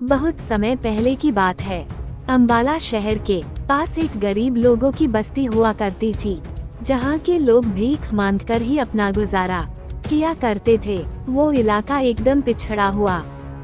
बहुत समय पहले की बात है। अम्बाला शहर के पास एक गरीब लोगों की बस्ती हुआ करती थी, जहाँ के लोग भीख मांगकर ही अपना गुजारा किया करते थे। वो इलाका एकदम पिछड़ा हुआ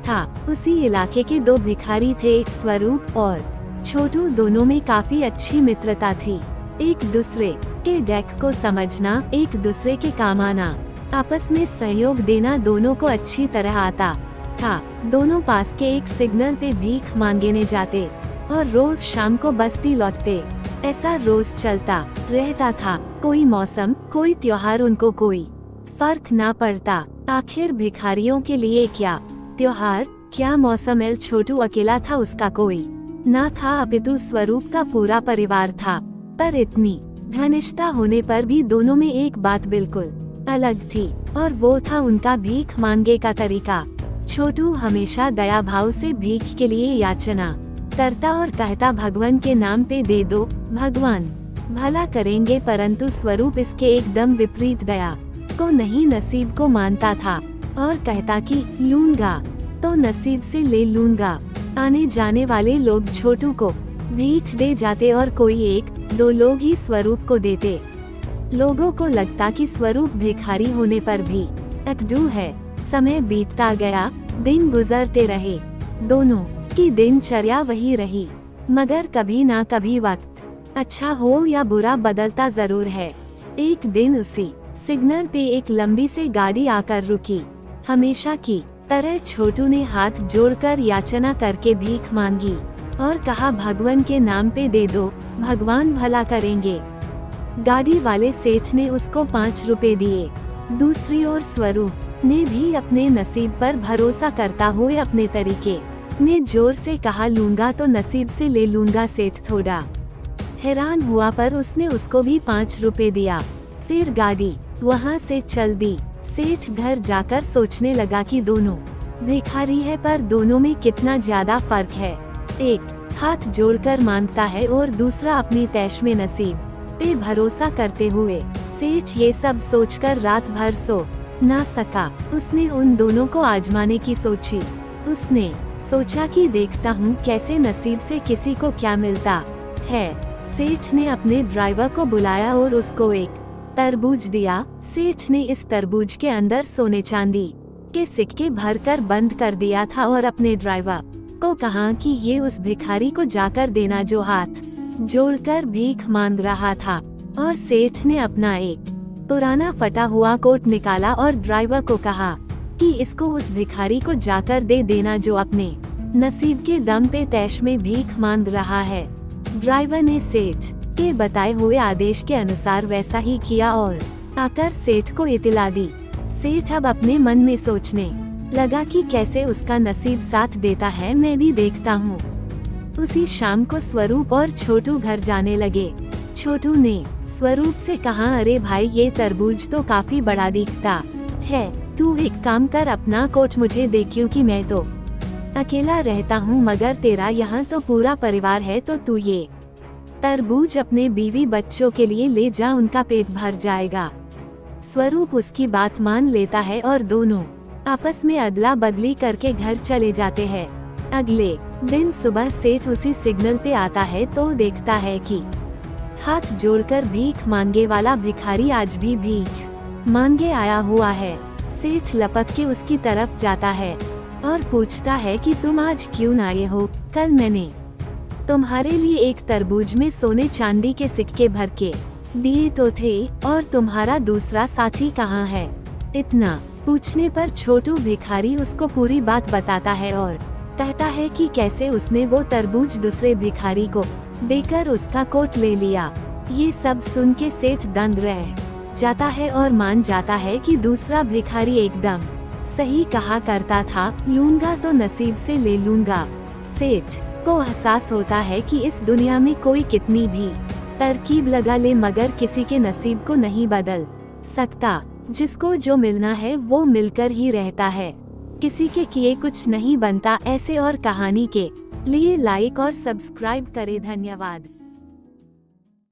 था। उसी इलाके के दो भिखारी थे, एक स्वरूप और छोटू। दोनों में काफी अच्छी मित्रता थी। एक दूसरे के डेक को समझना, एक दूसरे के काम आना, आपस में सहयोग देना दोनों को अच्छी तरह आता था। दोनों पास के एक सिग्नल पे भीख मांगने जाते और रोज शाम को बस्ती लौटते। ऐसा रोज चलता रहता था। कोई मौसम, कोई त्योहार, उनको कोई फर्क ना पड़ता। आखिर भिखारियों के लिए क्या त्योहार, क्या मौसम। एल छोटू अकेला था, उसका कोई ना था, अपितु स्वरूप का पूरा परिवार था। पर इतनी घनिष्ठता होने पर भी दोनों में एक बात बिल्कुल अलग थी, और वो था उनका भीख मांगे का तरीका। छोटू हमेशा दया भाव से भीख के लिए याचना करता और कहता, भगवान के नाम पे दे दो, भगवान भला करेंगे। परंतु स्वरूप इसके एकदम विपरीत, दया को नहीं नसीब को मानता था और कहता कि लूंगा तो नसीब से ले लूंगा। आने जाने वाले लोग छोटू को भीख दे जाते और कोई एक दो लोग ही स्वरूप को देते। लोगों को लगता कि स्वरूप भिखारी होने पर भी अकड़ू है। समय बीतता गया, दिन गुजरते रहे। दोनों की दिनचर्या वही रही, मगर कभी ना कभी वक्त अच्छा हो या बुरा बदलता जरूर है। एक दिन उसी सिग्नल पे एक लंबी सी गाड़ी आकर रुकी। हमेशा की तरह छोटू ने हाथ जोड़कर याचना करके भीख मांगी और कहा, भगवान के नाम पे दे दो, भगवान भला करेंगे। गाड़ी वाले सेठ ने उसको 5 रुपए दिए। दूसरी ओर स्वरूप ने भी अपने नसीब पर भरोसा करता हुए अपने तरीके में जोर से कहा, लूंगा तो नसीब से ले लूंगा। सेठ थोड़ा हैरान हुआ, पर उसने उसको भी 5 रुपए दिया। फिर गाड़ी वहाँ से चल दी। सेठ घर जाकर सोचने लगा कि दोनों भिखारी है, पर दोनों में कितना ज्यादा फर्क है। एक हाथ जोड़कर मांगता है और दूसरा अपनी तैश में नसीब पे भरोसा करते हुए। सेठ ये सब सोचकर रात भर सो ना सका। उसने उन दोनों को आजमाने की सोची। उसने सोचा कि देखता हूँ कैसे नसीब से किसी को क्या मिलता है। सेठ ने अपने ड्राइवर को बुलाया और उसको एक तरबूज दिया। सेठ ने इस तरबूज के अंदर सोने चांदी के सिक्के भरकर बंद कर दिया था और अपने ड्राइवर को कहा कि ये उस भिखारी को जाकर देना जो हाथ जोड़कर भीख मांग रहा था। और सेठ ने अपना एक पुराना फटा हुआ कोट निकाला और ड्राइवर को कहा कि इसको उस भिखारी को जाकर दे देना जो अपने नसीब के दम पे तैश में भीख मांग रहा है। ड्राइवर ने सेठ के बताए हुए आदेश के अनुसार वैसा ही किया और आकर सेठ को इत्तला दी। सेठ अब अपने मन में सोचने लगा कि कैसे उसका नसीब साथ देता है, मैं भी देखता हूँ। उसी शाम को स्वरूप और छोटू घर जाने लगे। छोटू ने स्वरूप से कहा, अरे भाई, ये तरबूज तो काफी बड़ा दिखता है, तू एक काम कर, अपना कोट मुझे दे, क्योंकि मैं तो अकेला रहता हूँ, मगर तेरा यहाँ तो पूरा परिवार है, तो तू ये तरबूज अपने बीवी बच्चों के लिए ले जा, उनका पेट भर जाएगा। स्वरूप उसकी बात मान लेता है और दोनों आपस में अदला बदली करके घर चले जाते हैं। अगले दिन सुबह सेठ उसी सिग्नल पे आता है तो देखता है कि हाथ जोड़कर भीख मांगे वाला भिखारी आज भी भीख मांगे आया हुआ है। सेठ लपक के उसकी तरफ जाता है और पूछता है कि तुम आज क्यों आए हो? कल मैंने तुम्हारे लिए एक तरबूज में सोने चांदी के सिक्के भर के दिए तो थे, और तुम्हारा दूसरा साथी कहाँ है? इतना पूछने पर छोटू भिखारी उसको पूरी बात बताता है और कहता है कि कैसे उसने वो तरबूज दूसरे भिखारी को देकर उसका कोट ले लिया। ये सब सुन के सेठ दंग रह जाता है और मान जाता है कि दूसरा भिखारी एकदम सही कहा करता था, लूंगा तो नसीब से ले लूंगा। सेठ को एहसास होता है कि इस दुनिया में कोई कितनी भी तरकीब लगा ले, मगर किसी के नसीब को नहीं बदल सकता। जिसको जो मिलना है वो मिलकर ही रहता है, किसी के किए कुछ नहीं बनता। ऐसे और कहानी के लिए लाइक और सब्सक्राइब करें। धन्यवाद।